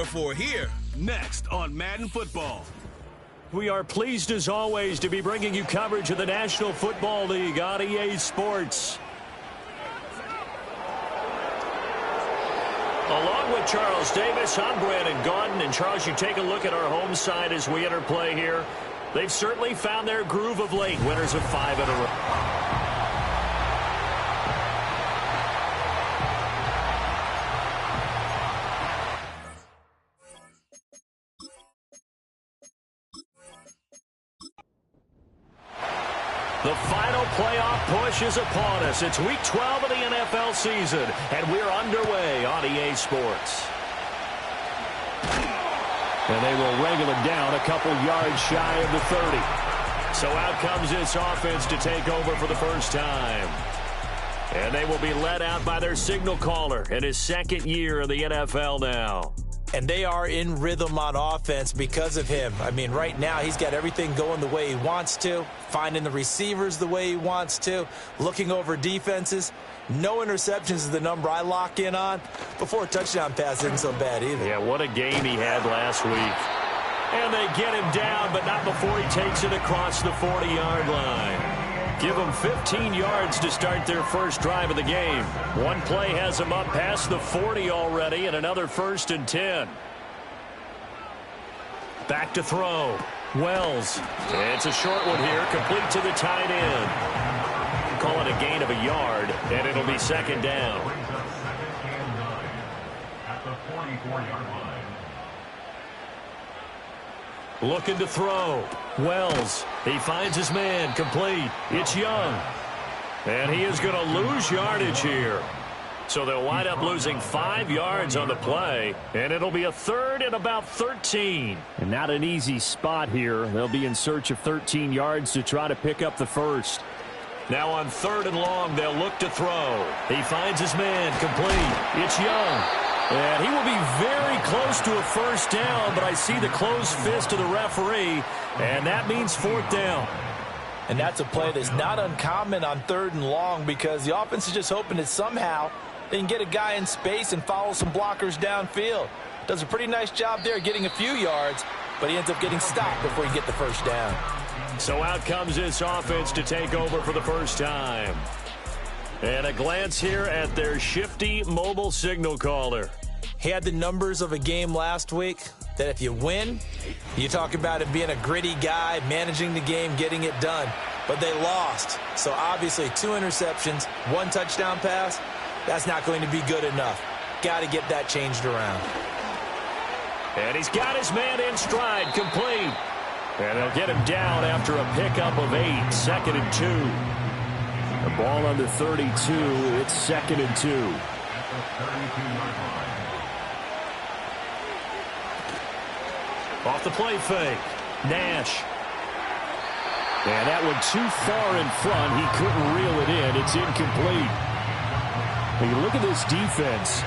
score for here. Next on Madden Football. We are pleased as always to be bringing you coverage of the National Football League on EA Sports. Along with Charles Davis, I'm Brandon Gaudin. And Charles, you take a look at our home side as we enter play here. They've certainly found their groove of late, winners of 5 in a row. The final playoff push is upon us. It's Week 12 of the NFL season, and we're underway on EA Sports. And they will wrangle it down a couple yards shy of the 30. So out comes this offense to take over for the first time. And they will be led out by their signal caller in his second year in the NFL now. And they are in rhythm on offense because of him. I mean, right now, he's got everything going the way he wants to, finding the receivers the way he wants to, looking over defenses. No interceptions is the number I lock in on. Before a touchdown pass isn't so bad either. Yeah, what a game he had last week. And they get him down, but not before he takes it across the 40-yard line. Give them 15 yards to start their first drive of the game. One play has them up past the 40 already, and another 1st and 10. Back to throw. Wells. It's a short one here, complete to the tight end. Call it a gain of a yard, and it'll be 2nd down. At the 44-yard line. Looking to throw. Wells. He finds his man. Complete. It's Young. And he is going to lose yardage here. So they'll wind up losing 5 yards on the play. And it'll be a 3rd and about 13. And not an easy spot here. They'll be in search of 13 yards to try to pick up the first. Now on 3rd and long, they'll look to throw. He finds his man. Complete. It's Young. And he will be very close to a 1st down, but I see the closed fist of the referee, and that means 4th down. And that's a play that's not uncommon on 3rd and long because the offense is just hoping that somehow they can get a guy in space and follow some blockers downfield. Does a pretty nice job there getting a few yards, but he ends up getting stopped before he gets the 1st down. So out comes this offense to take over for the first time. And a glance here at their shifty mobile signal caller. He had the numbers of a game last week that if you win, you talk about him being a gritty guy, managing the game, getting it done. But they lost. So obviously 2 interceptions, 1 touchdown pass, that's not going to be good enough. Got to get that changed around. And he's got his man in stride, complete. And they'll get him down after a pickup of 8, 2nd and 2. The ball under 32, it's 2nd and 2. Off the play fake, Nash. And that one too far in front. He couldn't reel it in. It's incomplete. When you look at this defense,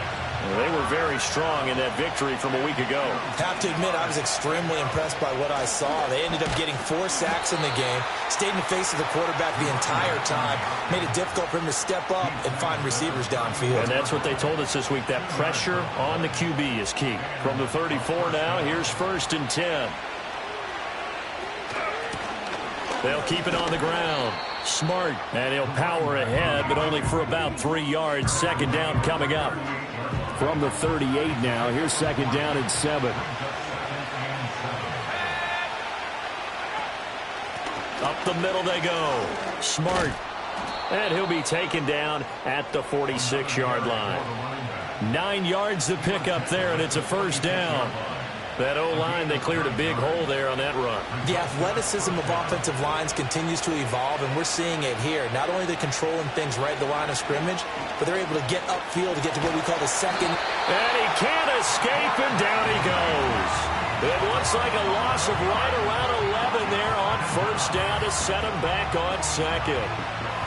they were very strong in that victory from a week ago. Have to admit, I was extremely impressed by what I saw. They ended up getting 4 sacks in the game, stayed in the face of the quarterback the entire time, made it difficult for him to step up and find receivers downfield. And that's what they told us this week, that pressure on the QB is key. From the 34 now, here's 1st and 10. They'll keep it on the ground. Smart, and he'll power ahead, but only for about 3 yards. 2nd down coming up. From the 38 now, here's 2nd down and 7. Up the middle they go. Smart. And he'll be taken down at the 46-yard line. 9 yards to pick up there, and it's a 1st down. That O-line, they cleared a big hole there on that run. The athleticism of offensive lines continues to evolve, and we're seeing it here. Not only are they controlling things right at the line of scrimmage, but they're able to get upfield to get to what we call the 2nd. And he can't escape, and down he goes. It looks like a loss of right around 11 there on 1st down to set him back on 2nd.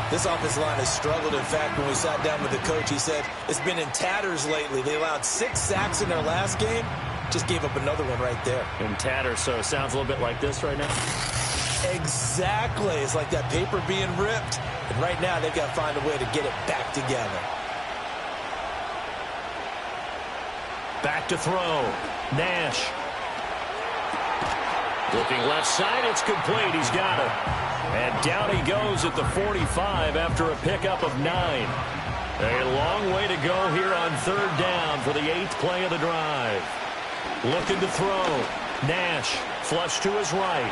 This offensive line has struggled. In fact, when we sat down with the coach, he said it's been in tatters lately. They allowed 6 sacks in their last game. Just gave up another one right there. In tatters, so it sounds a little bit like this right now. Exactly. It's like that paper being ripped. And right now, they've got to find a way to get it back together. Back to throw. Nash. Looking left side, it's complete. He's got it. And down he goes at the 45 after a pickup of 9. A long way to go here on third down for the 8th play of the drive. Looking to throw. Nash, flush to his right.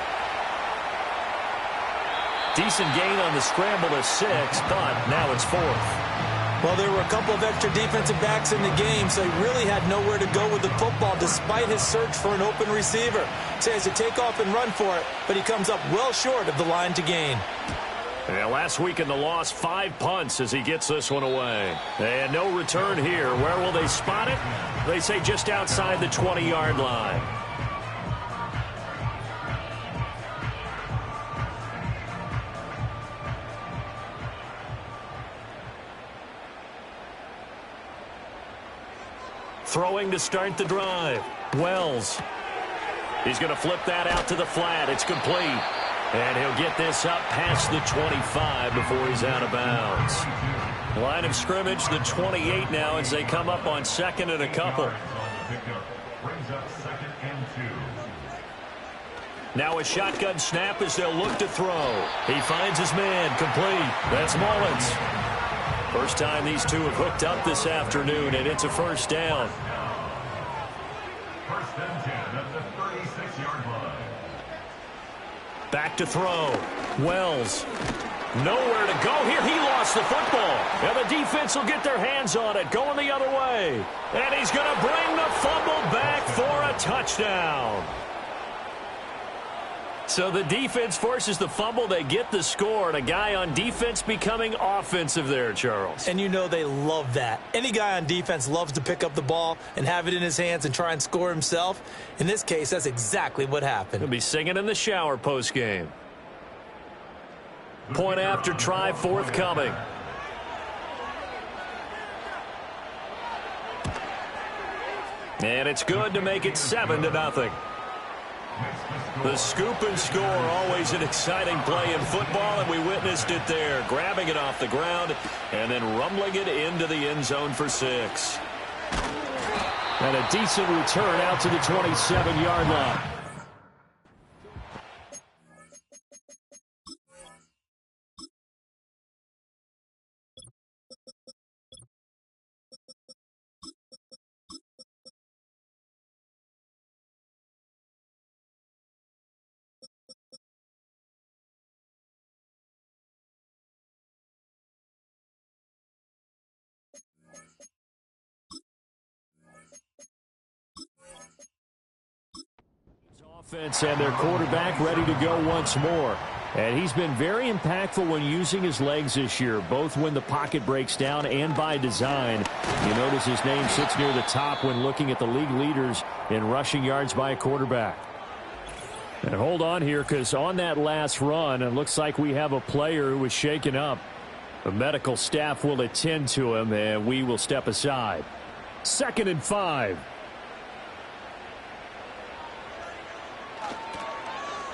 Decent gain on the scramble to 6, but now it's 4th. Well, there were a couple of extra defensive backs in the game, so he really had nowhere to go with the football despite his search for an open receiver. So he has to take off and run for it, but he comes up well short of the line to gain. And last week in the loss, 5 punts as he gets this one away. And no return here. Where will they spot it? They say just outside the 20-yard line. Throwing to start the drive. Wells. He's going to flip that out to the flat. It's complete. And he'll get this up past the 25 before he's out of bounds. Line of scrimmage, the 28 now as they come up on 2nd and a couple. Now a shotgun snap as they'll look to throw. He finds his man, complete. That's Mullins. First time these two have hooked up this afternoon, and it's a first down. First and 10 at the 36-yard line. Back to throw. Wells. Nowhere to go here. He lost the football. And the defense will get their hands on it, going the other way. And he's going to bring the fumble back for a touchdown. So the defense forces the fumble. They get the score, and a guy on defense becoming offensive there, Charles. And you know they love that. Any guy on defense loves to pick up the ball and have it in his hands and try and score himself. In this case, that's exactly what happened. He'll be singing in the shower post-game. Point after try forthcoming. And it's good to make it 7-0. The scoop and score, always an exciting play in football, and we witnessed it there. Grabbing it off the ground and then rumbling it into the end zone for 6. And a decent return out to the 27-yard line. Offense and their quarterback ready to go once more. And he's been very impactful when using his legs this year, both when the pocket breaks down and by design. You notice his name sits near the top when looking at the league leaders in rushing yards by a quarterback. And hold on here, because on that last run, it looks like we have a player who was shaken up. The medical staff will attend to him, and we will step aside. 2nd and 5.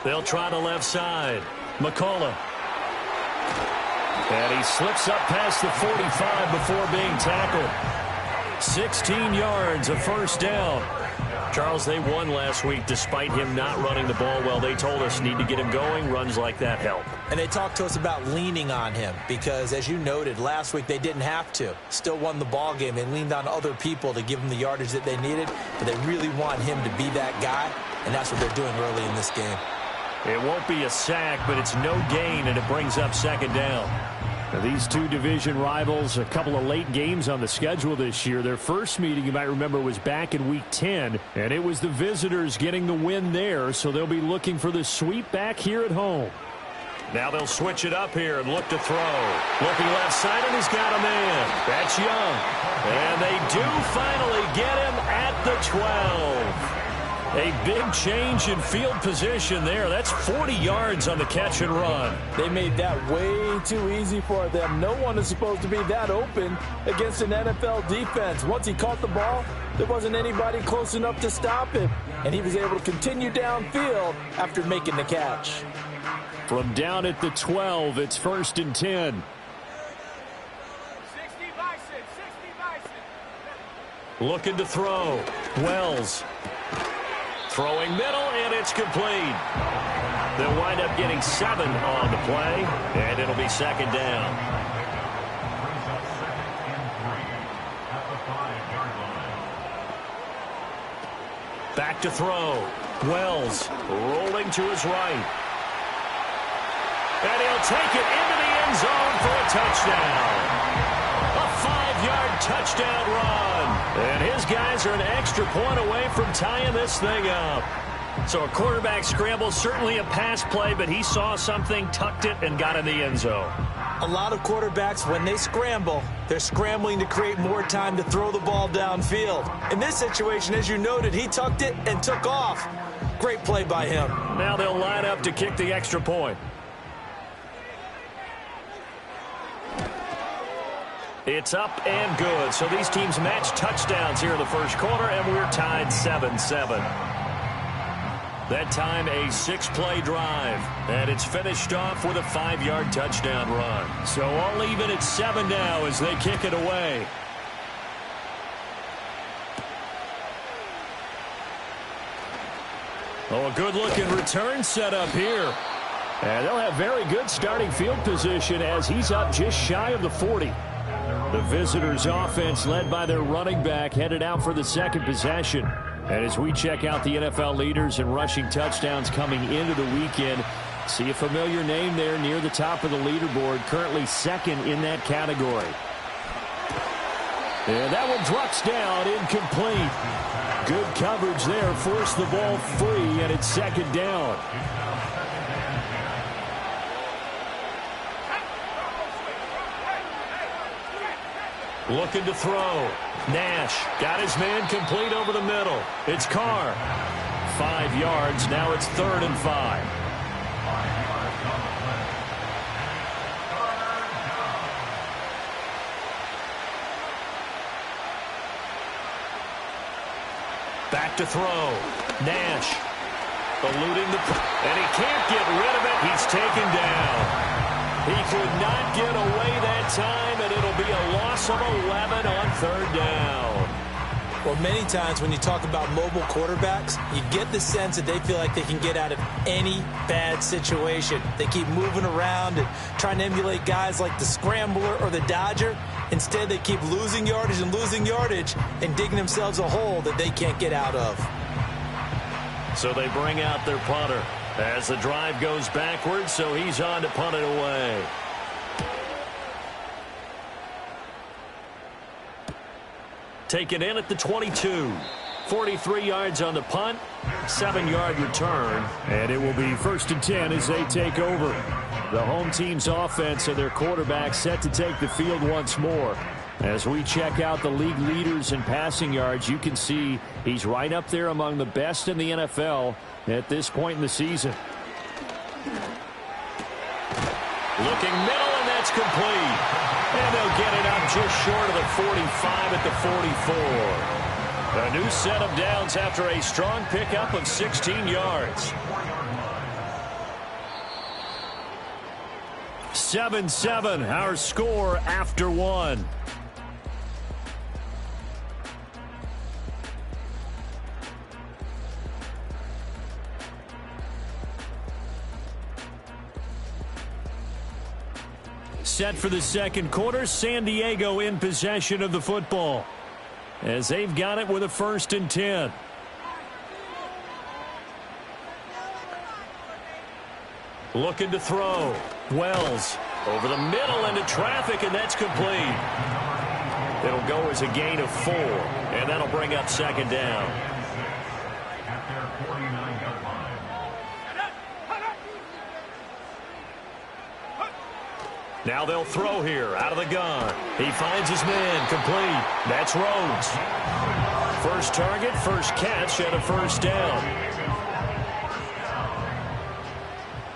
They'll try the left side. McCullough. And he slips up past the 45 before being tackled. 16 yards, a first down. Charles, they won last week despite him not running the ball well. They told us need to get him going. Runs like that help. And they talked to us about leaning on him because, as you noted, last week they didn't have to. Still won the ball game. They leaned on other people to give them the yardage that they needed, but they really want him to be that guy, and that's what they're doing early in this game. It won't be a sack, but it's no gain, and it brings up 2nd down. Now, these two division rivals, a couple of late games on the schedule this year. Their first meeting, you might remember, was back in Week 10, and it was the visitors getting the win there, so they'll be looking for the sweep back here at home. Now they'll switch it up here and look to throw. Looking left side, and he's got a man. That's Young. And they do finally get him at the 12. A big change in field position there. That's 40 yards on the catch and run. They made that way too easy for them. No one is supposed to be that open against an NFL defense. Once he caught the ball, there wasn't anybody close enough to stop him. And he was able to continue downfield after making the catch. From down at the 12, it's 1st and 10. 60 Bison. Looking to throw. Wells. Throwing middle, and it's complete. They'll wind up getting 7 on the play, and it'll be second down. Brings up 2nd and 3 at the 5-yard line. Back to throw. Wells rolling to his right. And he'll take it into the end zone for a touchdown. A 5-yard touchdown run. And his guys are an extra point away from tying this thing up. So a quarterback scramble, certainly a pass play, but he saw something, tucked it, and got in the end zone. A lot of quarterbacks, when they scramble, they're scrambling to create more time to throw the ball downfield. In this situation, as you noted, he tucked it and took off. Great play by him. Now they'll line up to kick the extra point. It's up and good. So these teams match touchdowns here in the first quarter, and we're tied 7-7. That time a 6-play drive, and it's finished off with a 5-yard touchdown run. So all even at 7 now as they kick it away. Oh, a good-looking return set up here. And they'll have very good starting field position as he's up just shy of the 40. The visitors' offense, led by their running back, headed out for the second possession. And as we check out the NFL leaders in rushing touchdowns coming into the weekend, see a familiar name there near the top of the leaderboard, currently second in that category. And that one drops down, incomplete. Good coverage there, forced the ball free, and it's second down. Looking to throw. Nash got his man complete over the middle. It's Carr. 5 yards. Now it's 3rd and 5. Back to throw. Nash eluding the... And he can't get rid of it. He's taken down. He could not get away that time, and it'll be a loss of 11 on 3rd down. Well, many times when you talk about mobile quarterbacks, you get the sense that they feel like they can get out of any bad situation. They keep moving around and trying to emulate guys like the Scrambler or the Dodger. Instead, they keep losing yardage and digging themselves a hole that they can't get out of. So they bring out their punter as the drive goes backwards, so he's on to punt it away. Taken in at the 22. 43 yards on the punt, 7-yard return, and it will be 1st and 10 as they take over. The home team's offense and their quarterback set to take the field once more. As we check out the league leaders in passing yards, you can see he's right up there among the best in the NFL at this point in the season. Looking middle, and that's complete. And they'll get it up just short of the 45 at the 44. A new set of downs after a strong pickup of 16 yards. 7-7, our score after 1. Set for the second quarter, San Diego in possession of the football as they've got it with a 1st and 10. Looking to throw. Wells over the middle into traffic, and that's complete. It'll go as a gain of 4, and that'll bring up 2nd down. At their 49-yard line. Now they'll throw here out of the gun. He finds his man complete. That's Rhodes. First target, first catch, and a 1st down.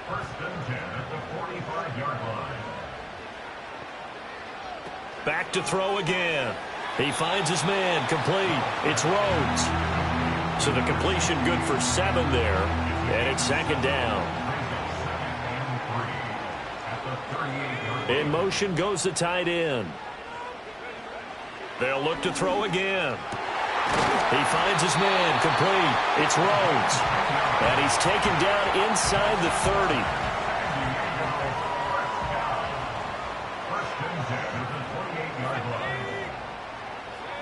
1st and 10 at the 45-yard line. Back to throw again. He finds his man complete. It's Rhodes. So the completion good for 7 there, and it's 2nd down. In motion goes the tight end. They'll look to throw again. He finds his man complete. It's Rhodes. And he's taken down inside the 30.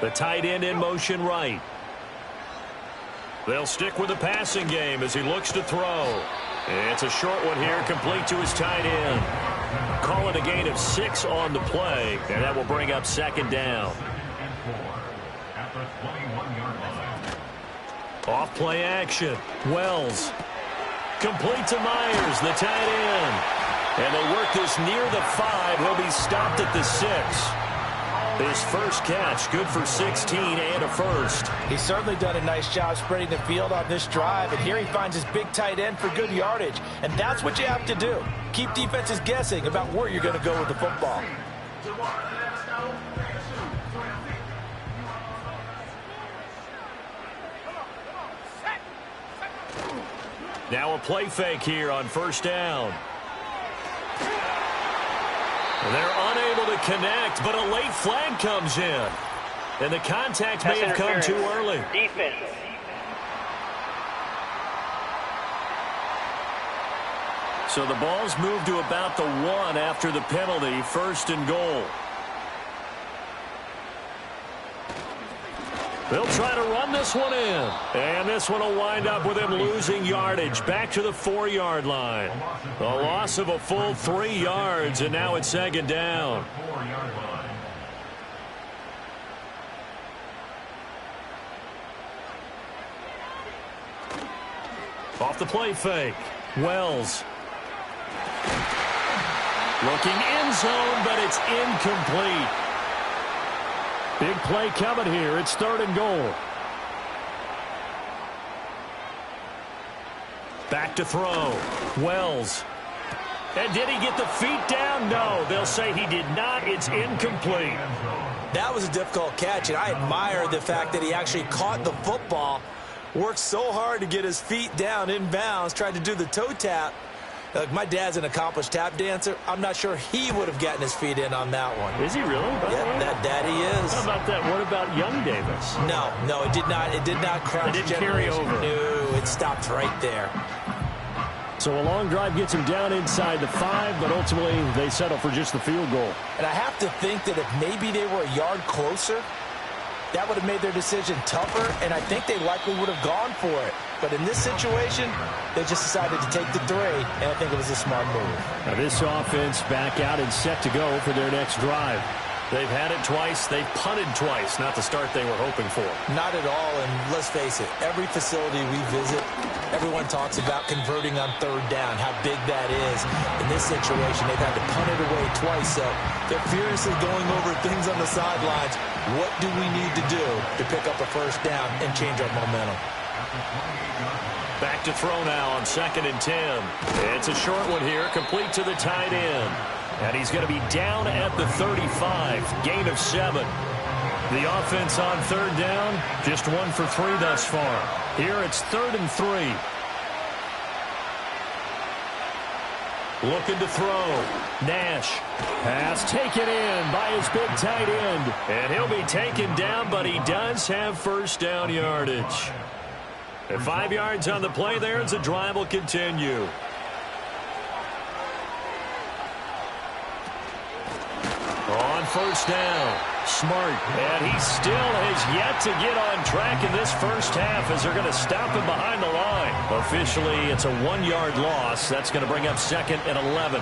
The tight end in motion right. They'll stick with the passing game as he looks to throw. It's a short one here, complete to his tight end. Call it a gain of 6 on the play, and that will bring up second down. Off play action. Wells. Complete to Myers, the tight end. And they work this near the 5. He'll be stopped at the 6. His first catch, good for 16 and a first. He's certainly done a nice job spreading the field on this drive, and here he finds his big tight end for good yardage. And that's what you have to do. Keep defenses guessing about where you're going to go with the football. Now a play fake here on first down. They're unable to connect, but a late flag comes in. And the contact may have come too early. Defense. So the ball's moved to about the 1 after the penalty, first and goal. They'll try to run this one in. And this one will wind up with him losing yardage back to the 4-yard line. A loss of a full 3 yards, and now it's second down. Off the play fake. Wells. Looking end zone, but it's incomplete. Big play coming here. It's third and goal. Back to throw. Wells. And did he get the feet down? No, they'll say he did not. It's incomplete. That was a difficult catch, and I admire the fact that he actually caught the football, worked so hard to get his feet down in bounds, tried to do the toe tap. Look, my dad's an accomplished tap dancer. I'm not sure he would have gotten his feet in on that one. Is he really? Yeah, that he is. How about that? What about young Davis? No, it did not. It did not cross. It didn't carry over. No, it stopped right there. So a long drive gets him down inside the 5, but ultimately they settle for just the field goal. And I have to think that if maybe they were a yard closer, that would have made their decision tougher, and I think they likely would have gone for it. But in this situation, they just decided to take the 3, and I think it was a smart move. Now this offense back out and set to go for their next drive. They've had it twice. They've punted twice. Not the start they were hoping for. Not at all, and let's face it, every facility we visit, everyone talks about converting on third down, how big that is. In this situation, they've had to punt it away twice, so they're furiously going over things on the sidelines. What do we need to do to pick up a first down and change our momentum? Back to throw now on 2nd and 10. It's a short one here, complete to the tight end. And he's going to be down at the 35, gain of 7. The offense on third down, just 1 for 3 thus far. Here it's 3rd and 3. Looking to throw. Nash. Pass taken in by his big tight end. And he'll be taken down, but he does have first down yardage. And 5 yards on the play there as the drive will continue. On first down, Smart. And he still has yet to get on track in this first half as they're going to stop him behind the line. Officially, it's a 1-yard loss. That's going to bring up 2nd and 11.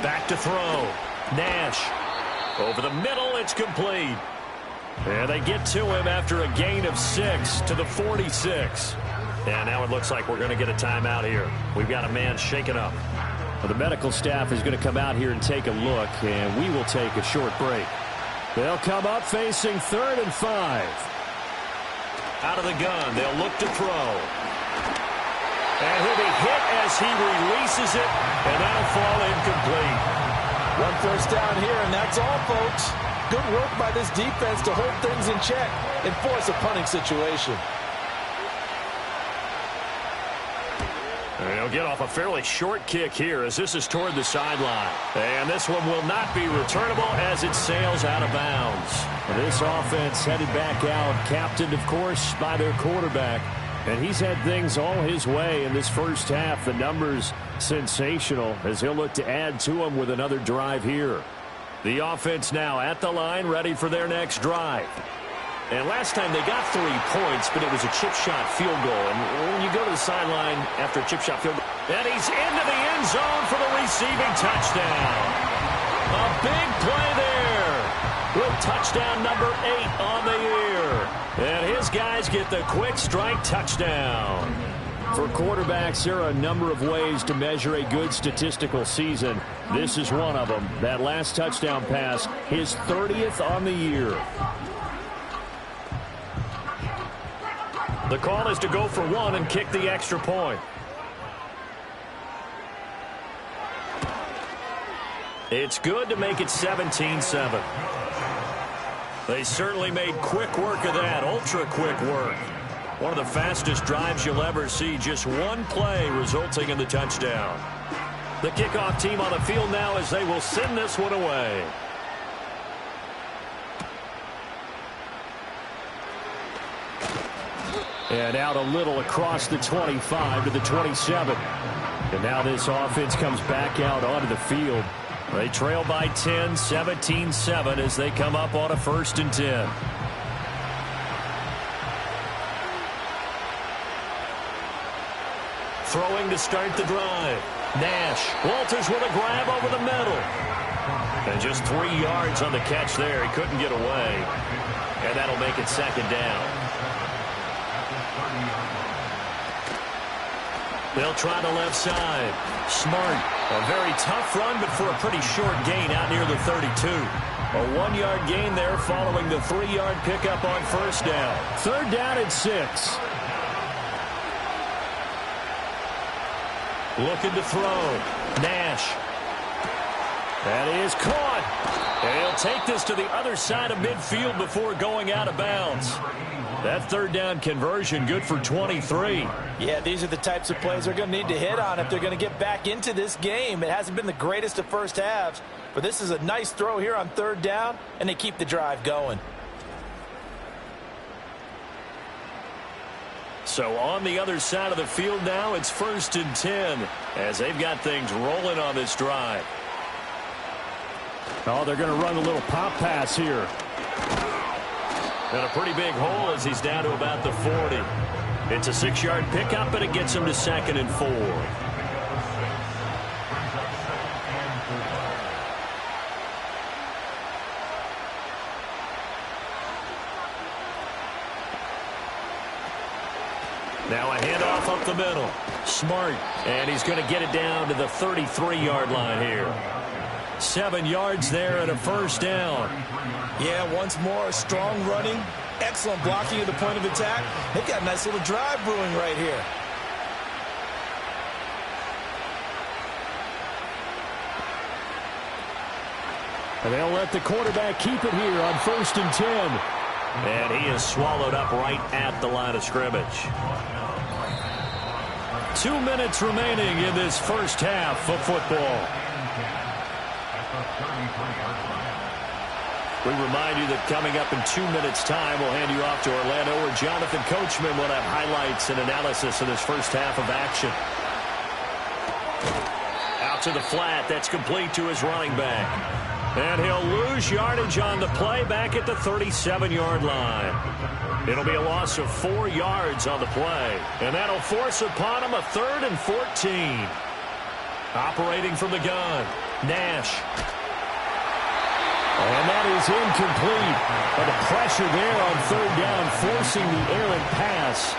Back to throw. Nash. Over the middle, it's complete. And they get to him after a gain of 6 to the 46. And now it looks like we're going to get a timeout here. We've got a man shaken up. Well, the medical staff is going to come out here and take a look, and we will take a short break. They'll come up facing 3rd and 5. Out of the gun, they'll look to throw. And he'll be hit as he releases it, and that'll fall incomplete. 1 first down here, and that's all, folks. Good work by this defense to hold things in check and force a punting situation. He'll get off a fairly short kick here as this is toward the sideline. And this one will not be returnable as it sails out of bounds. This offense headed back out, captained, of course, by their quarterback. And he's had things all his way in this first half. The numbers sensational as he'll look to add to them with another drive here. The offense now at the line, ready for their next drive. And last time they got 3 points, but it was a chip shot field goal. And when you go to the sideline after a chip shot field goal, and he's into the end zone for the receiving touchdown. A big play there with touchdown number 8 on the year. And his guys get the quick strike touchdown. For quarterbacks, there are a number of ways to measure a good statistical season. This is one of them. That last touchdown pass, his 30th on the year. The call is to go for 1 and kick the extra point. It's good to make it 17-7. They certainly made quick work of that, ultra-quick work. One of the fastest drives you'll ever see, just one play resulting in the touchdown. The kickoff team on the field now as they will send this one away. And out a little across the 25 to the 27. And now this offense comes back out onto the field. They trail by 10, 17-7 as they come up on a 1st and 10. Throwing to start the drive. Nash. Walters with a grab over the middle. And just 3 yards on the catch there. He couldn't get away. And that'll make it 2nd down. They'll try the left side. Smart. A very tough run, but for a pretty short gain out near the 32. A 1-yard gain there following the 3-yard pickup on 1st down. 3rd down and 6. Looking to throw. Nash. That is caught. And he'll take this to the other side of midfield before going out of bounds. That 3rd down conversion good for 23. Yeah, these are the types of plays they're going to need to hit on if they're going to get back into this game. It hasn't been the greatest of first halves, but this is a nice throw here on 3rd down, and they keep the drive going. So on the other side of the field now, it's 1st and 10 as they've got things rolling on this drive. Oh, they're going to run a little pop pass here. And a pretty big hole as he's down to about the 40. It's a 6-yard pickup, but it gets him to 2nd and 4. Now a handoff up the middle. Smart. And he's going to get it down to the 33-yard line here. 7 yards there and a 1st down. Yeah, once more, strong running, excellent blocking at the point of attack. They've got a nice little drive brewing right here. And they'll let the quarterback keep it here on 1st and 10. And he is swallowed up right at the line of scrimmage. 2 minutes remaining in this first half of football. We remind you that coming up in 2 minutes' time, we'll hand you off to Orlando, where Jonathan Coachman will have highlights and analysis of this first half of action. Out to the flat. That's complete to his running back. And he'll lose yardage on the play back at the 37-yard line. It'll be a loss of 4 yards on the play. And that'll force upon him a 3rd and 14. Operating from the gun, Nash. And that is incomplete. But the pressure there on 3rd down, forcing the errant pass.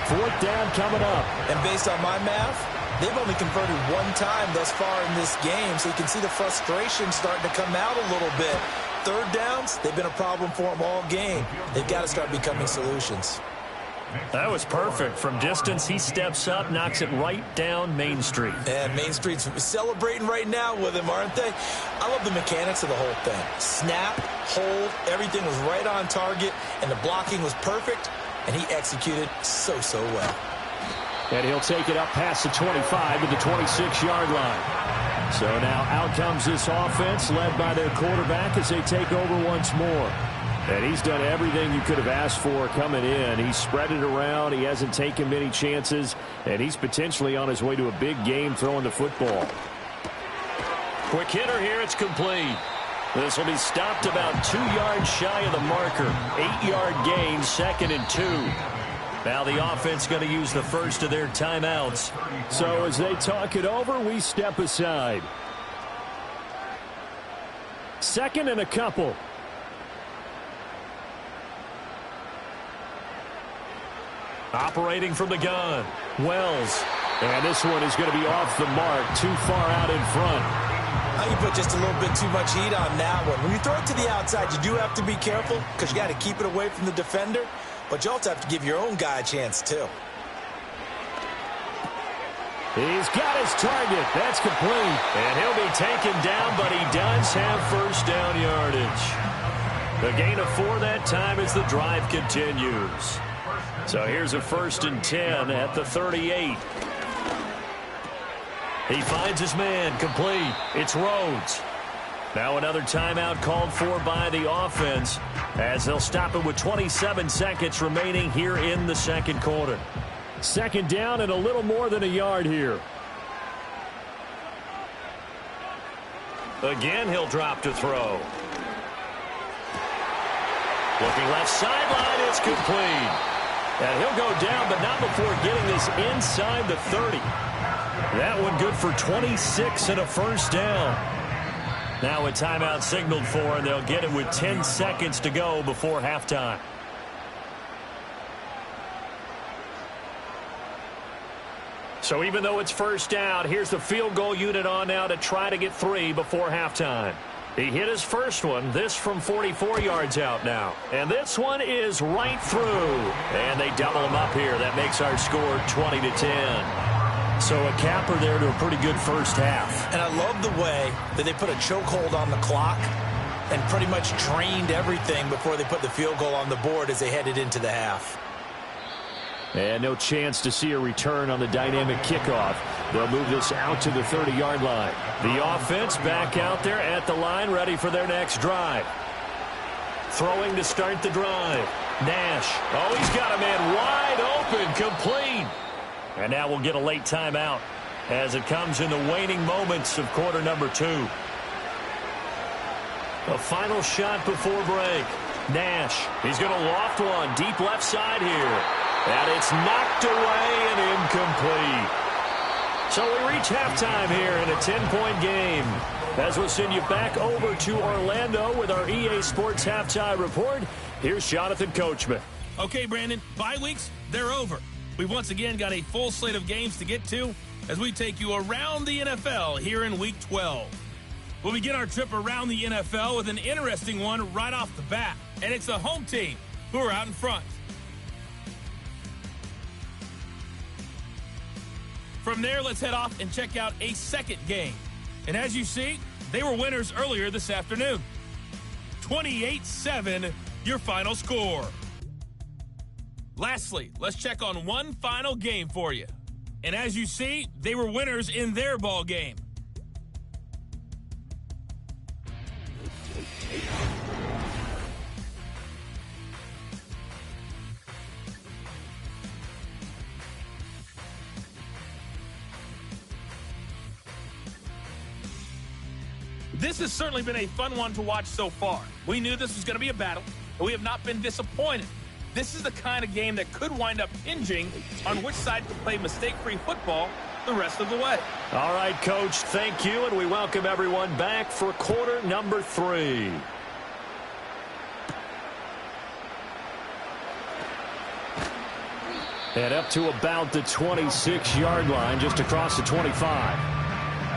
4th down coming up. And based on my math, they've only converted 1 time thus far in this game, so you can see the frustration starting to come out a little bit. 3rd downs, they've been a problem for them all game. They've got to start becoming solutions. That was perfect. From distance, he steps up, knocks it right down Main Street. And Main Street's celebrating right now with him, aren't they? I love the mechanics of the whole thing. Snap, hold, everything was right on target, and the blocking was perfect, and he executed so well. And he'll take it up past the 25 to the 26-yard line. So now out comes this offense led by their quarterback as they take over once more. And he's done everything you could have asked for coming in. He's spread it around. He hasn't taken many chances. And he's potentially on his way to a big game throwing the football. Quick hitter here. It's complete. This will be stopped about 2 yards shy of the marker. 8-yard gain, 2nd and 2. Now the offense going to use the first of their timeouts. So as they talk it over, we step aside. 2nd and a couple. Operating from the gun, Wells. And this one is going to be off the mark, too far out in front. Now you put just a little bit too much heat on that one. When you throw it to the outside, you do have to be careful because you got to keep it away from the defender. But you also have to give your own guy a chance, too. He's got his target. That's complete. And he'll be taken down, but he does have first down yardage. The gain of 4 that time as the drive continues. So here's a 1st and 10 at the 38. He finds his man, complete. It's Rhodes. Now another timeout called for by the offense as they'll stop it with 27 seconds remaining here in the 2nd quarter. 2nd down and a little more than a yard here. Again, he'll drop to throw. Looking left sideline, it's complete. And he'll go down, but not before getting this inside the 30. That one good for 26 and a first down. Now a timeout signaled for, and they'll get it with 10 seconds to go before halftime. So even though it's first down, here's the field goal unit on now to try to get 3 before halftime. He hit his first one, this from 44 yards out now. And this one is right through. And they double him up here. That makes our score 20-10. So a capper there to a pretty good first half. And I love the way that they put a chokehold on the clock and pretty much drained everything before they put the field goal on the board as they headed into the half. And no chance to see a return on the dynamic kickoff. They'll move this out to the 30-yard line. The offense back out there at the line, ready for their next drive. Throwing to start the drive. Nash. Oh, he's got a man wide open, complete. And now we'll get a late timeout as it comes in the waning moments of quarter number 2. A final shot before break. Nash. He's going to loft one deep left side here. And it's knocked away and incomplete. So we reach halftime here in a 10-point game. As we'll send you back over to Orlando with our EA Sports Halftime Report, here's Jonathan Coachman. Okay, Brandon, bye weeks, they're over. We've once again got a full slate of games to get to as we take you around the NFL here in Week 12. We'll begin our trip around the NFL with an interesting one right off the bat, and it's the home team who are out in front. From there, let's head off and check out a second game. And as you see, they were winners earlier this afternoon. 28-7, your final score. Lastly, let's check on one final game for you. And as you see, they were winners in their ball game. This has certainly been a fun one to watch so far. We knew this was going to be a battle, and we have not been disappointed. This is the kind of game that could wind up hinging on which side can play mistake-free football the rest of the way. All right, Coach, thank you, and we welcome everyone back for quarter number 3. And up to about the 26-yard line, just across the 25.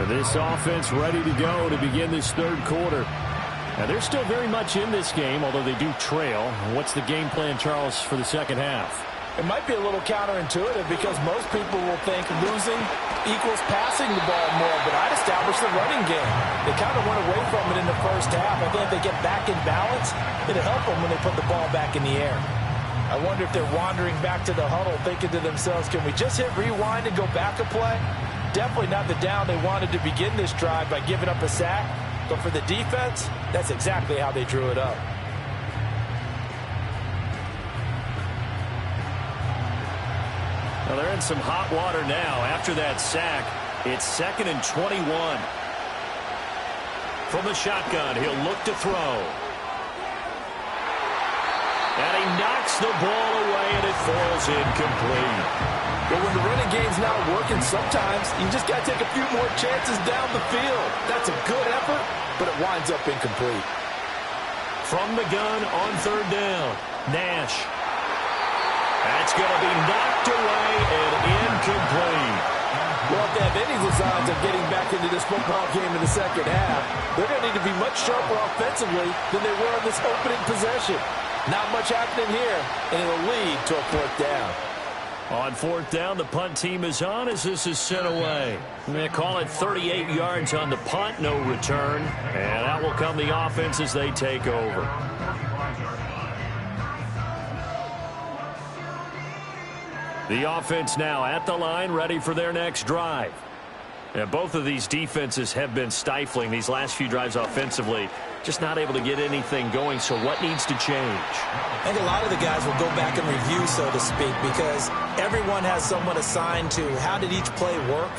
This offense ready to go to begin this third quarter. Now, they're still very much in this game, although they do trail. What's the game plan, Charles, for the second half? It might be a little counterintuitive because most people will think losing equals passing the ball more, but I'd establish the running game. They kind of went away from it in the first half. I think if they get back in balance, it'll help them when they put the ball back in the air. I wonder if they're wandering back to the huddle thinking to themselves, can we just hit rewind and go back a play? Definitely not the down they wanted to begin this drive by giving up a sack. But for the defense, that's exactly how they drew it up. Well, they're in some hot water now. After that sack, it's 2nd and 21. From the shotgun, he'll look to throw. And he knocks the ball away, and it falls incomplete. But when the running game's not working, sometimes you just got to take a few more chances down the field. That's a good effort, but it winds up incomplete. From the gun on 3rd down, Nash. That's going to be knocked away and incomplete. Well, if they have any designs of getting back into this football game in the second half, they're going to need to be much sharper offensively than they were in this opening possession. Not much happening here, and it'll lead to a 4th down. On 4th down, the punt team is on as this is sent away. They call it 38 yards on the punt, no return. And out will come the offense as they take over. The offense now at the line, ready for their next drive. And both of these defenses have been stifling these last few drives offensively. Just not able to get anything going, so what needs to change? I think a lot of the guys will go back and review, so to speak, because everyone has someone assigned to how did each play work.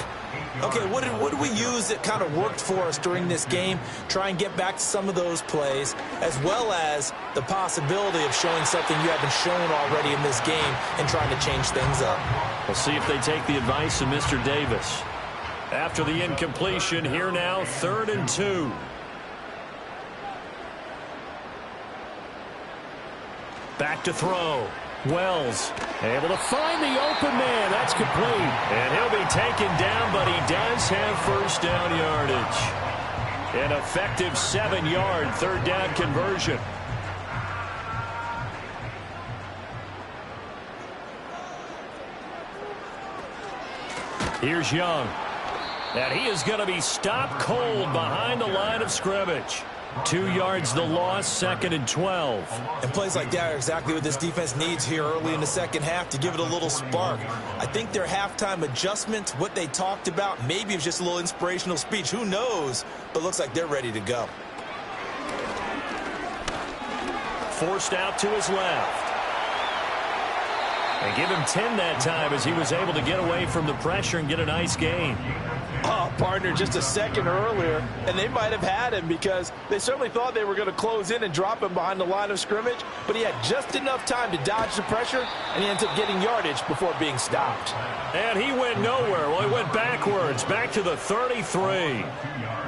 Okay, what did we use that kind of worked for us during this game? Try and get back to some of those plays, as well as the possibility of showing something you haven't shown already in this game and trying to change things up. We'll see if they take the advice of Mr. Davis. After the incompletion, here now, 3rd and 2. Back to throw. Wells able to find the open man. That's complete. And he'll be taken down, but he does have 1st down yardage. An effective 7-yard 3rd down conversion. Here's Young. And he is going to be stopped cold behind the line of scrimmage. 2 yards the loss, 2nd and 12. And plays like that are exactly what this defense needs here early in the second half to give it a little spark. I think their halftime adjustments, what they talked about, maybe it was just a little inspirational speech. Who knows? But looks like they're ready to go. Forced out to his left. And give him 10 that time as he was able to get away from the pressure and get a nice gain. Oh, partner, just a second earlier, and they might have had him because they certainly thought they were going to close in and drop him behind the line of scrimmage, but he had just enough time to dodge the pressure, and he ends up getting yardage before being stopped. And he went nowhere. Well, he went backwards, back to the 33.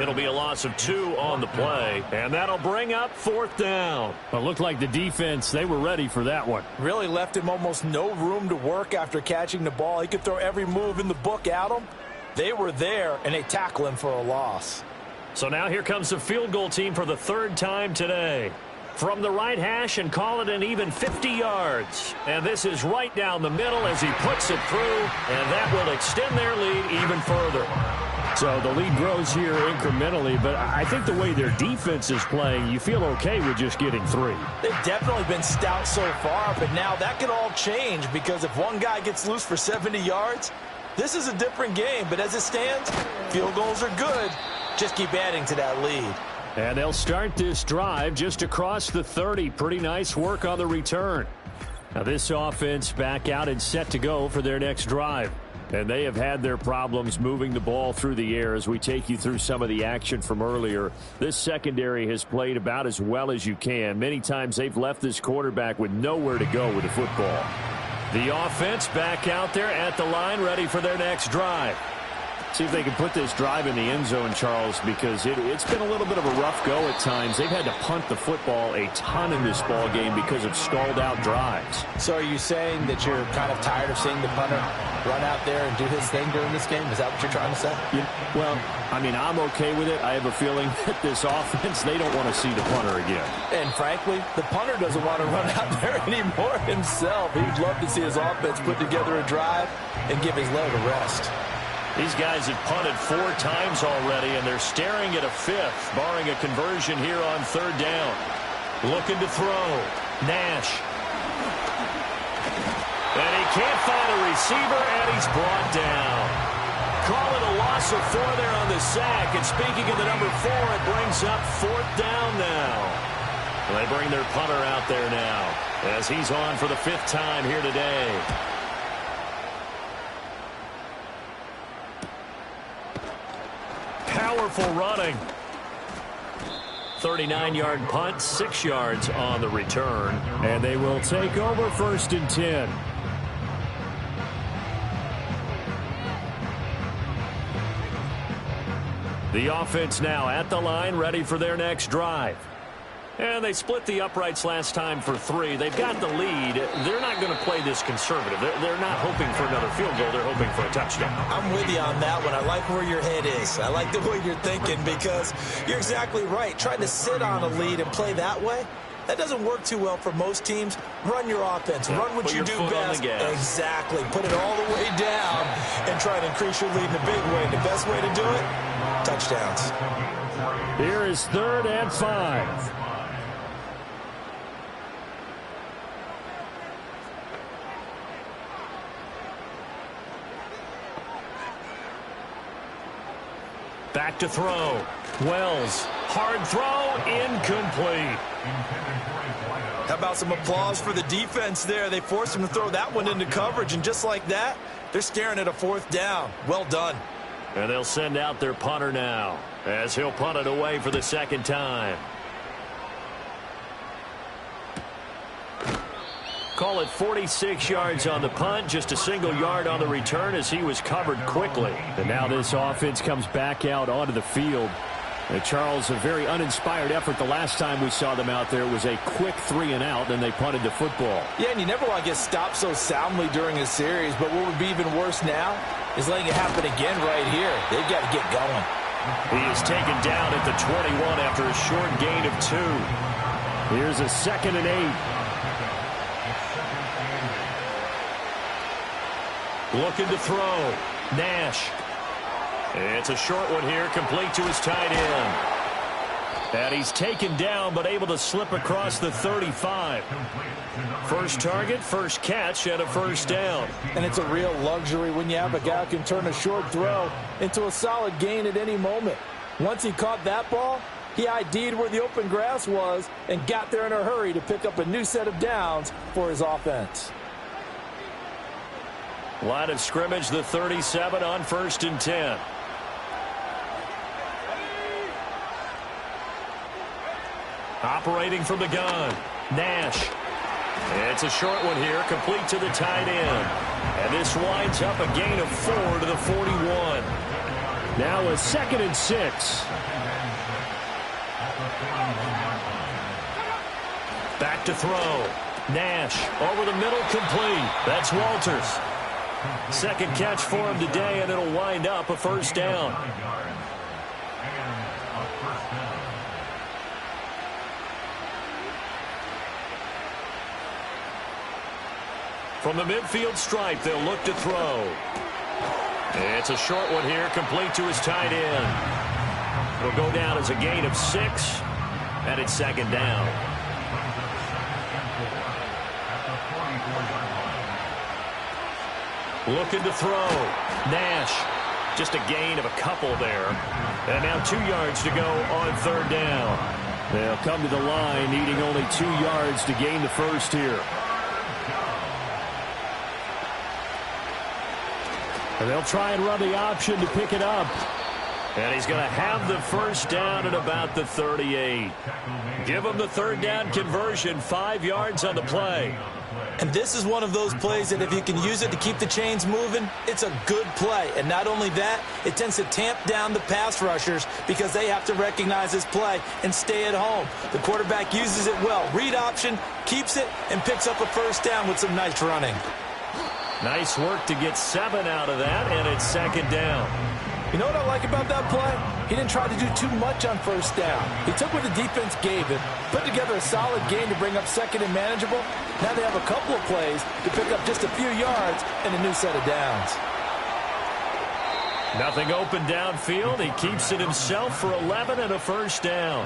It'll be a loss of 2 on the play, and that'll bring up 4th down. Well, it looked like the defense, they were ready for that one. Really left him almost no room to work after catching the ball. He could throw every move in the book at him. They were there, and they tackle him for a loss. So now here comes the field goal team for the 3rd time today. From the right hash and call it an even 50 yards. And this is right down the middle as he puts it through, and that will extend their lead even further. So the lead grows here incrementally, but I think the way their defense is playing, you feel okay with just getting 3. They've definitely been stout so far, but now that could all change because if one guy gets loose for 70 yards, this is a different game. But as it stands, field goals are good. Just keep adding to that lead. And they'll start this drive just across the 30. Pretty nice work on the return. Now this offense back out and set to go for their next drive. And they have had their problems moving the ball through the air as we take you through some of the action from earlier. This secondary has played about as well as you can. Many times they've left this quarterback with nowhere to go with the football. The offense back out there at the line, ready for their next drive. See if they can put this drive in the end zone, Charles, because it's been a little bit of a rough go at times. They've had to punt the football a ton in this ball game because of stalled-out drives. So are you saying that you're kind of tired of seeing the punter run out there and do his thing during this game? Is that what you're trying to say? Yeah, well, I mean, I'm okay with it. I have a feeling that this offense, they don't want to see the punter again. And frankly, the punter doesn't want to run out there anymore himself. He'd love to see his offense put together a drive and give his leg a rest. These guys have punted 4 times already, and they're staring at a 5th, barring a conversion here on 3rd down. Looking to throw. Nash. receiver, and he's brought down. Call it a loss of 4 there on the sack. And speaking of the number 4, it brings up 4th down now. They bring their punter out there now as he's on for the 5th time here today. Powerful running. 39-yard punt, 6 yards on the return. And they will take over 1st and 10. The offense now at the line, ready for their next drive. And they split the uprights last time for 3. They've got the lead. They're not going to play this conservative. They're not hoping for another field goal. They're hoping for a touchdown. I'm with you on that one. I like where your head is. I like the way you're thinking because you're exactly right. Trying to sit on a lead and play that way, that doesn't work too well for most teams. Run your offense. Yeah, run what you do best. Exactly. Put it all the way down and try to increase your lead in a big way. The best way to do it, touchdowns. Here is 3rd and 5. Back to throw. Wells. Hard throw. Incomplete. How about some applause for the defense there? They forced him to throw that one into coverage, and just like that, they're staring at a 4th down. Well done. And they'll send out their punter now as he'll punt it away for the 2nd time. Call it 46 yards on the punt, just a single yard on the return as he was covered quickly. And now this offense comes back out onto the field. And Charles, a very uninspired effort the last time we saw them out there. It was a quick 3 and out, and they punted the football. Yeah, and you never want to get stopped so soundly during a series, but what would be even worse now is letting it happen again right here. They've got to get going. He is taken down at the 21 after a short gain of 2. Here's a 2nd and 8. Looking to throw. Nash. It's a short one here, complete to his tight end. And he's taken down, but able to slip across the 35. First target, first catch, and a 1st down. And it's a real luxury when you have a guy who can turn a short throw into a solid gain at any moment. Once he caught that ball, he ID'd where the open grass was and got there in a hurry to pick up a new set of downs for his offense. Line of scrimmage, the 37 on 1st and 10. Operating from the gun, Nash. It's a short one here, complete to the tight end. And this winds up a gain of 4 to the 41. Now a 2nd and 6. Back to throw. Nash over the middle, complete. That's Walters. 2nd catch for him today, and it'll wind up a 1st down. From the midfield stripe, they'll look to throw. It's a short one here, complete to his tight end. It'll go down as a gain of 6, and it's 2nd down. Looking to throw. Nash. Just a gain of a couple there. And now 2 yards to go on 3rd down. They'll come to the line, needing only 2 yards to gain the 1st here. And they'll try and run the option to pick it up. And he's going to have the 1st down at about the 38. Give him the 3rd down conversion, 5 yards on the play. And this is one of those plays that if you can use it to keep the chains moving, it's a good play. And not only that, it tends to tamp down the pass rushers because they have to recognize this play and stay at home. The quarterback uses it well. Read option, keeps it, and picks up a 1st down with some nice running. Nice work to get 7 out of that, and it's 2nd down. You know what I like about that play? He didn't try to do too much on 1st down. He took what the defense gave him, put together a solid game to bring up 2nd and manageable. Now they have a couple of plays to pick up just a few yards and a new set of downs. Nothing open downfield. He keeps it himself for 11 and a 1st down.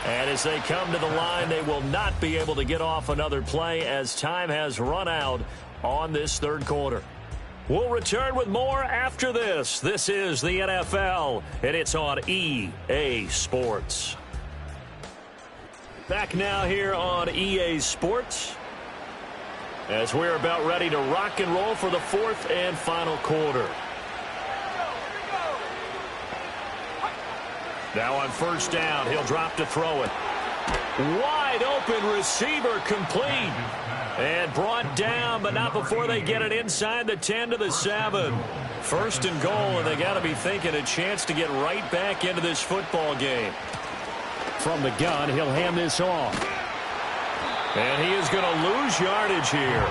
And as they come to the line, they will not be able to get off another play as time has run out on this third quarter. We'll return with more after this. This is the NFL, and it's on EA Sports. Back now here on EA Sports as we're about ready to rock and roll for the fourth and final quarter. Now on first down, he'll drop to throw it. Wide open receiver, complete. And brought down, but not before they get it inside the 10 to the 7. First and goal, and they got to be thinking a chance to get right back into this football game. From the gun, he'll hand this off. And he is going to lose yardage here.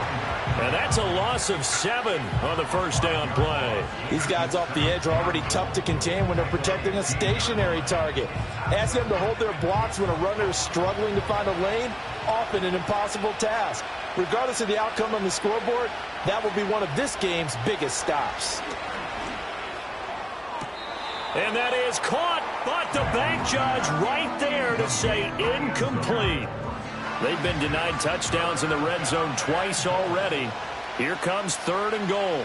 And that's a loss of 7 on the first down play. These guys off the edge are already tough to contain when they're protecting a stationary target. Ask them to hold their blocks when a runner is struggling to find a lane, often an impossible task. Regardless of the outcome on the scoreboard, that will be one of this game's biggest stops. And that is caught, but the bank judge right there to say incomplete. They've been denied touchdowns in the red zone twice already. Here comes third and goal.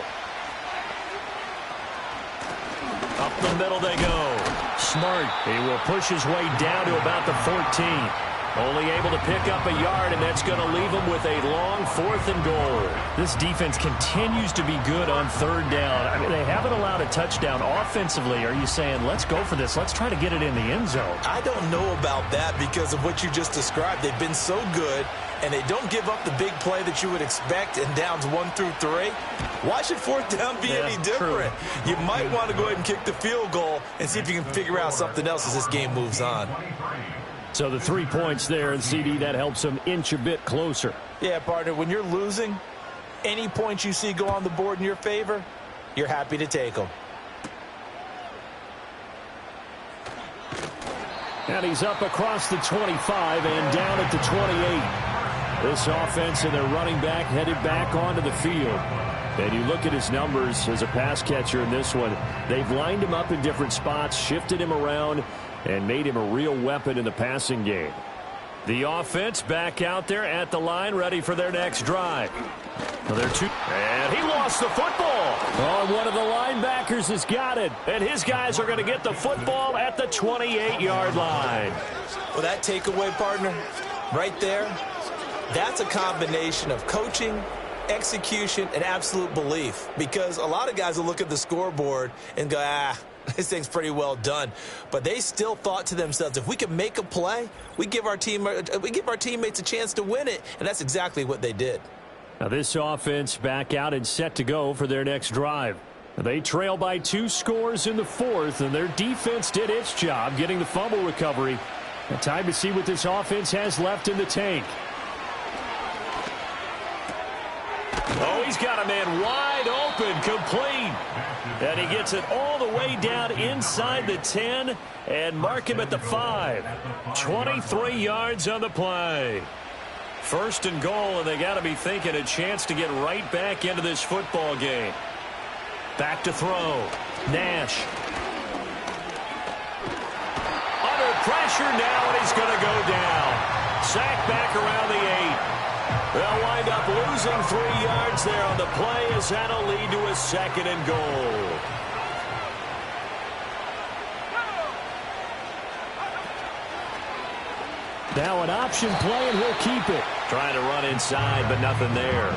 Up the middle they go. Smart. He will push his way down to about the 14. Only able to pick up a yard, and that's going to leave him with a long fourth and goal. This defense continues to be good on third down. I mean, they haven't allowed a touchdown offensively. Are you saying, let's go for this? Let's try to get it in the end zone. I don't know about that because of what you just described. They've been so good, and they don't give up the big play that you would expect in downs 1 through 3. Why should fourth down be any different? True. You might want to go ahead and kick the field goal and see if you can figure out something else as this game moves on. So the 3 points there, and CD, that helps them inch a bit closer. Yeah, partner, when you're losing, any points you see go on the board in your favor, you're happy to take them. And he's up across the 25 and down at the 28. This offense and their running back headed back onto the field. And you look at his numbers as a pass catcher in this one. They've lined him up in different spots, shifted him around, and made him a real weapon in the passing game. The offense back out there at the line, ready for their next drive. Well, and he lost the football. Oh, one of the linebackers has got it. And his guys are going to get the football at the 28-yard line. Well, that takeaway, partner, right there, that's a combination of coaching, execution, and absolute belief. Because a lot of guys will look at the scoreboard and go, this thing's pretty well done. But they still thought to themselves, if we can make a play, we give our teammates a chance to win it. And that's exactly what they did. Now this offense back out and set to go for their next drive. They trail by 2 scores in the fourth, and their defense did its job getting the fumble recovery. Now time to see what this offense has left in the tank. Oh, he's got a man wide open, complete. And he gets it all the way down inside the 10 and mark him at the 5. 23 yards on the play. First and goal, and they got to be thinking a chance to get right back into this football game. Back to throw. Nash. Under pressure now, and he's going to go down. Sacked back around the 8. They'll wind up losing 3 yards there on the play as that'll lead to a second and goal. Now an option play, and he'll keep it. Trying to run inside, but nothing there.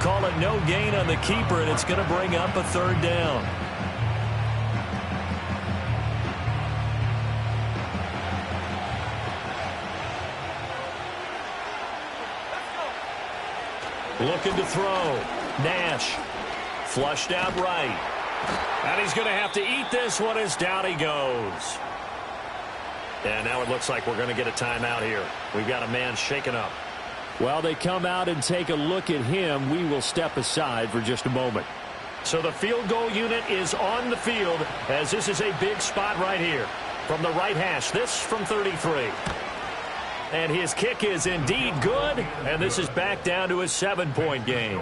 Call it no gain on the keeper, and it's going to bring up a third down. Looking to throw. Nash. Flushed out right. And he's going to have to eat this one as down he goes. And now it looks like we're going to get a timeout here. We've got a man shaken up. While they come out and take a look at him, we will step aside for just a moment. So the field goal unit is on the field as this is a big spot right here. From the right hash, this from 33. And his kick is indeed good, and this is back down to a 7-point game.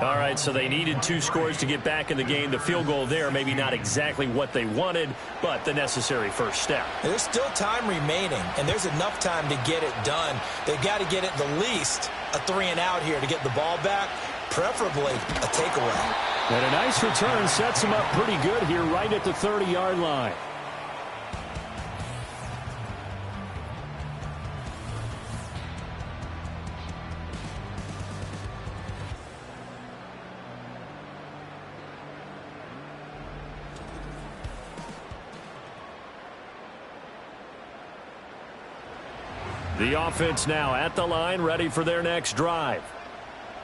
All right, so they needed 2 scores to get back in the game. The field goal there, maybe not exactly what they wanted, but the necessary first step. There's still time remaining, and there's enough time to get it done. They've got to get at the least a 3-and-out here to get the ball back, preferably a takeaway. And a nice return sets him up pretty good here right at the 30-yard line. The offense now at the line, ready for their next drive.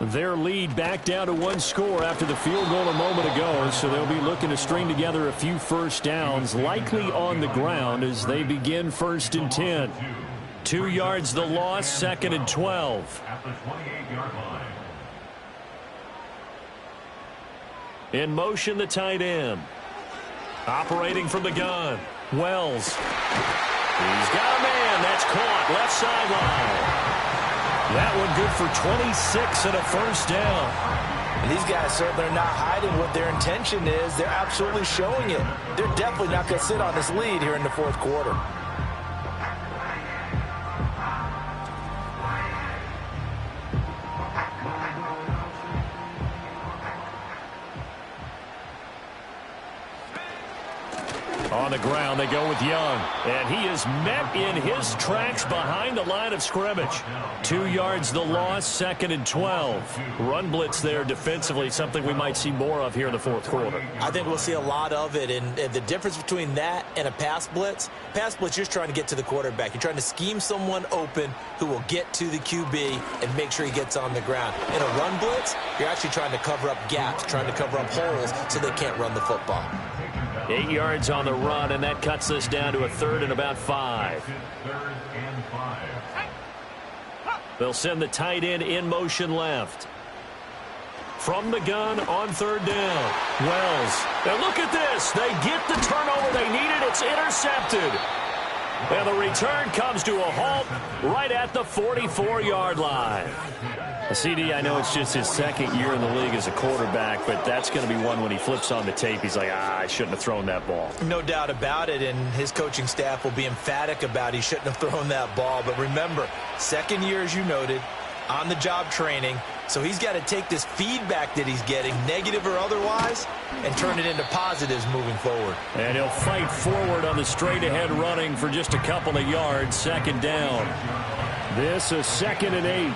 Their lead back down to 1 score after the field goal a moment ago, so they'll be looking to string together a few first downs, likely on the ground as they begin 1st and 10. 2 yards the loss, 2nd and 12. At the 28-yard line. In motion, the tight end. Operating from the gun, Wells. He's got a man. That's caught. Left sideline. That one good for 26 and a first down. And these guys certainly are not hiding what their intention is. They're absolutely showing it. They're definitely not going to sit on this lead here in the 4th quarter. On the ground, they go with Young. And he is met in his tracks behind the line of scrimmage. 2 yards the loss, 2nd and 12. Run blitz there defensively, something we might see more of here in the 4th quarter. I think we'll see a lot of it. And the difference between that and a pass blitz, you're just trying to get to the quarterback. You're trying to scheme someone open who will get to the QB and make sure he gets on the ground. In a run blitz, you're actually trying to cover up gaps, trying to cover up holes so they can't run the football. 8 yards on the run, and that cuts us down to a 3rd and about 5. 3rd and 5. They'll send the tight end in motion left. From the gun on 3rd down. Wells. And look at this. They get the turnover they needed. It's intercepted. And the return comes to a halt right at the 44-yard line. CD, I know it's just his 2nd year in the league as a quarterback, but that's going to be one when he flips on the tape. He's like, I shouldn't have thrown that ball. No doubt about it, and his coaching staff will be emphatic about he shouldn't have thrown that ball. But remember, 2nd year, as you noted, on-the-job training. So he's got to take this feedback that he's getting, negative or otherwise, and turn it into positives moving forward. And he'll fight forward on the straight-ahead running for just a couple of yards, 2nd down. This is 2nd and 8.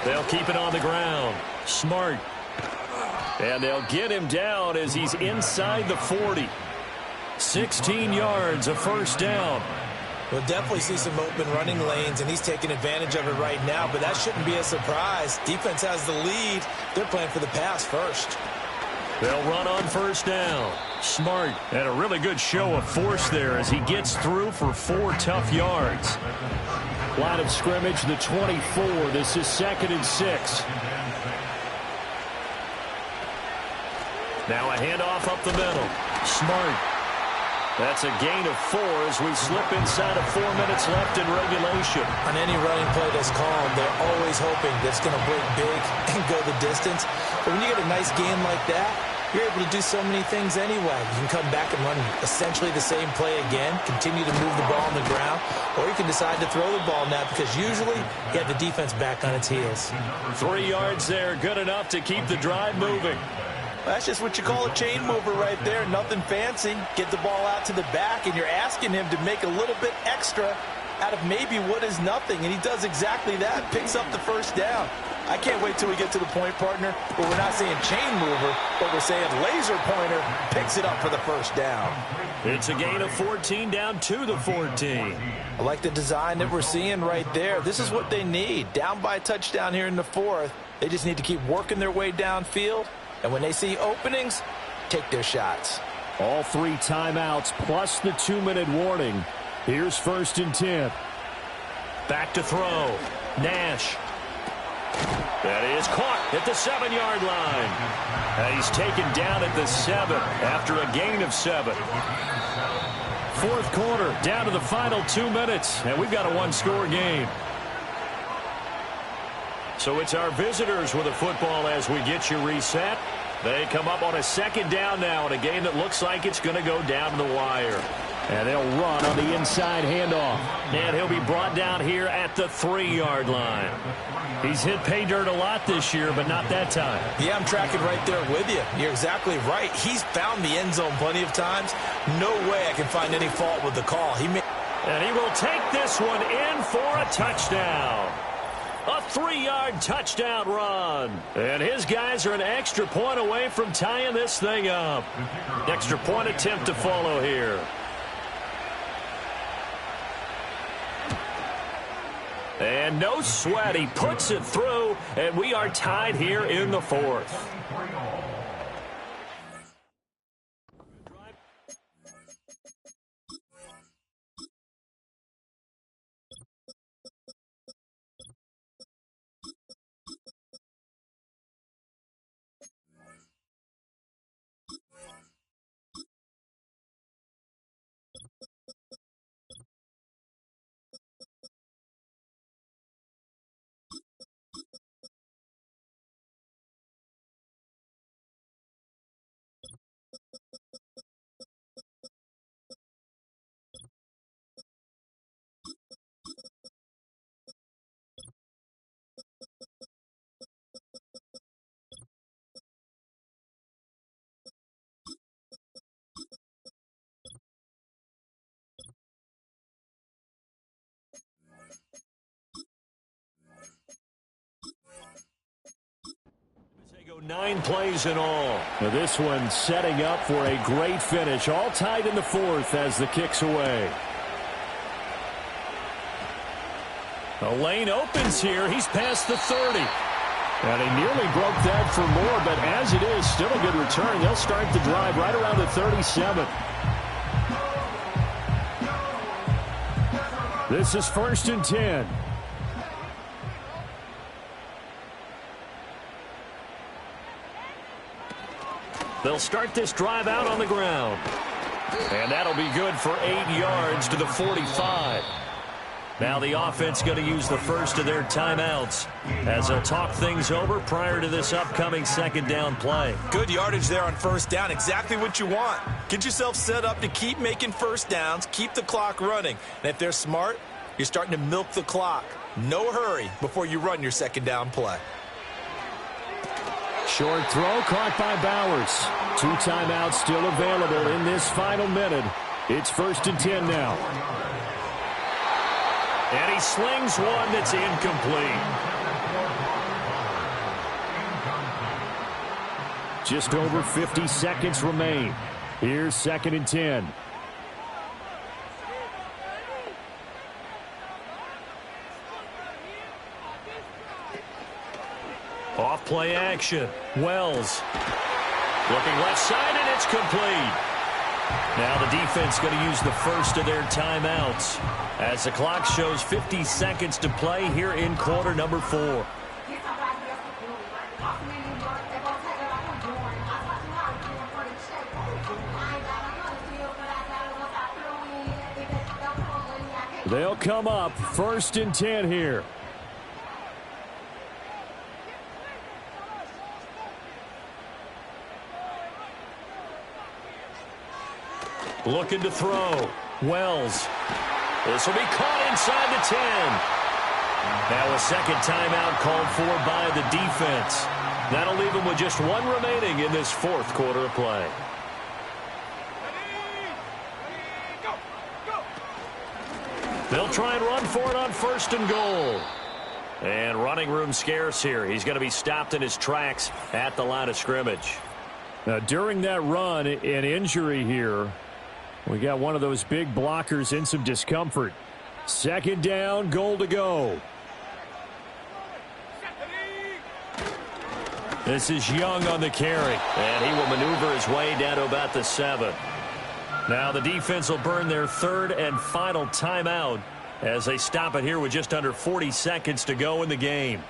They'll keep it on the ground. Smart. And they'll get him down as he's inside the 40. 16 yards, a first down. We'll definitely see some open running lanes, and he's taking advantage of it right now, but that shouldn't be a surprise. Defense has the lead. They're playing for the pass first. They'll run on first down. Smart. And a really good show of force there as he gets through for 4 tough yards. Line of scrimmage, the 24. This is 2nd and 6. Now a handoff up the middle. Smart. That's a gain of 4 as we slip inside of 4 minutes left in regulation. On any running play that's called, they're always hoping that it's going to break big and go the distance. But when you get a nice game like that, you're able to do so many things anyway. You can come back and run essentially the same play again, continue to move the ball on the ground, or you can decide to throw the ball now because usually you have the defense back on its heels. 3 yards there, good enough to keep the drive moving. That's just what you call a chain mover right there. Nothing fancy. Get the ball out to the back, and you're asking him to make a little bit extra out of maybe what is nothing, and he does exactly that. Picks up the first down. I can't wait till we get to the point, partner, where we're not saying chain mover, but we're saying laser pointer picks it up for the first down. It's a gain of 14 down to the 14. I like the design that we're seeing right there. This is what they need. Down by a touchdown here in the 4th. They just need to keep working their way downfield. And when they see openings, take their shots. All 3 timeouts plus the 2-minute warning. Here's 1st and 10. Back to throw. Nash. That is caught at the 7-yard line. And he's taken down at the 7 after a gain of 7. 4th quarter, down to the final 2 minutes, and we've got a 1-score game. So it's our visitors with the football as we get you reset. They come up on a second down now in a game that looks like it's going to go down to the wire. And they'll run on the inside handoff. And he'll be brought down here at the 3-yard line. He's hit pay dirt a lot this year, but not that time. Yeah, I'm tracking right there with you. You're exactly right. He's found the end zone plenty of times. No way I can find any fault with the call. And he will take this one in for a touchdown. A 3-yard touchdown run. And his guys are an extra point away from tying this thing up. Extra point attempt to follow here. And no sweat. He puts it through, and we are tied here in the 4th. They go 9 plays in all. Now this one setting up for a great finish. All tied in the 4th as the kick's away. The lane opens here. He's past the 30. And he nearly broke that for more, but as it is, still a good return. They'll start the drive right around the 37. This is 1st and 10. They'll start this drive out on the ground. And that'll be good for 8 yards to the 45. Now the offense going to use the first of their timeouts as they'll talk things over prior to this upcoming second down play. Good yardage there on first down. Exactly what you want. Get yourself set up to keep making first downs, keep the clock running. And if they're smart, you're starting to milk the clock. No hurry before you run your second down play. Short throw caught by Bowers. 2 timeouts still available in this final minute. It's 1st and 10 now. And he slings one that's incomplete. Just over 50 seconds remain. Here's 2nd and 10. Off play action. Wells looking left side, and it's complete. Now the defense going to use the first of their timeouts as the clock shows 50 seconds to play here in quarter number 4. They'll come up 1st and 10 here. Looking to throw. Wells. This will be caught inside the 10. Now a second timeout called for by the defense. That'll leave them with just 1 remaining in this 4th quarter of play. They'll try and run for it on 1st and goal. And running room scarce here. He's going to be stopped in his tracks at the line of scrimmage. Now, during that run, an injury here. We got one of those big blockers in some discomfort. 2nd down, goal to go. This is Young on the carry, and he will maneuver his way down to about the 7. Now the defense will burn their 3rd and final timeout as they stop it here with just under 40 seconds to go in the game.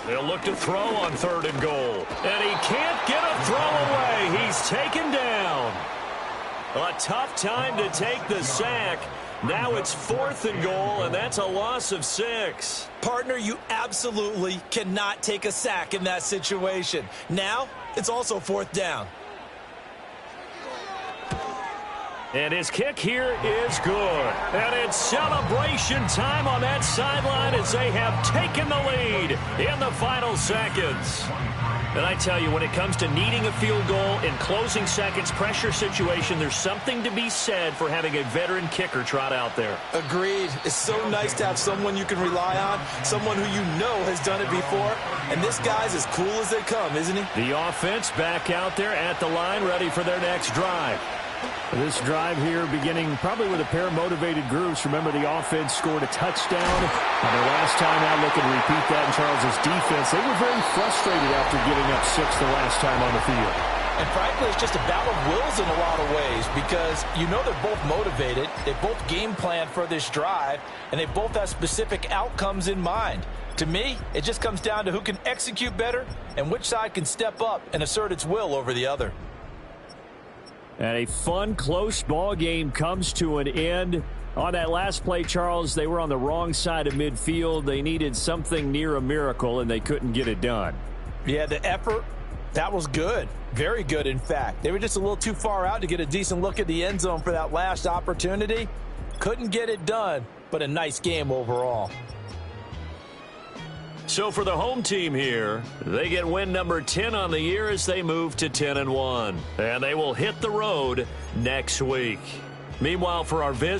They'll look to throw on 3rd and goal. And he can't get a throw away. He's taken down. A tough time to take the sack. Now it's 4th and goal, and that's a loss of 6. Partner, you absolutely cannot take a sack in that situation. Now, it's also 4th down. And his kick here is good. And it's celebration time on that sideline as they have taken the lead in the final seconds. And I tell you, when it comes to needing a field goal in closing seconds, pressure situation, there's something to be said for having a veteran kicker trot out there. Agreed. It's so nice to have someone you can rely on, someone who you know has done it before. And this guy's as cool as they come, isn't he? The offense back out there at the line, ready for their next drive. This drive here beginning probably with a pair of motivated groups. Remember, the offense scored a touchdown on their last time out. Looking to repeat that in Charles's defense. They were very frustrated after giving up 6 the last time on the field. And frankly, it's just a battle of wills in a lot of ways because you know they're both motivated. They both game plan for this drive, and they both have specific outcomes in mind. To me, it just comes down to who can execute better and which side can step up and assert its will over the other. And a fun, close ball game comes to an end. On that last play, Charles, they were on the wrong side of midfield. They needed something near a miracle, and they couldn't get it done. Yeah, the effort, that was good. Very good, in fact. They were just a little too far out to get a decent look at the end zone for that last opportunity. Couldn't get it done, but a nice game overall. So for the home team here, they get win number 10 on the year as they move to 10-1. And they will hit the road next week. Meanwhile, for our visitors,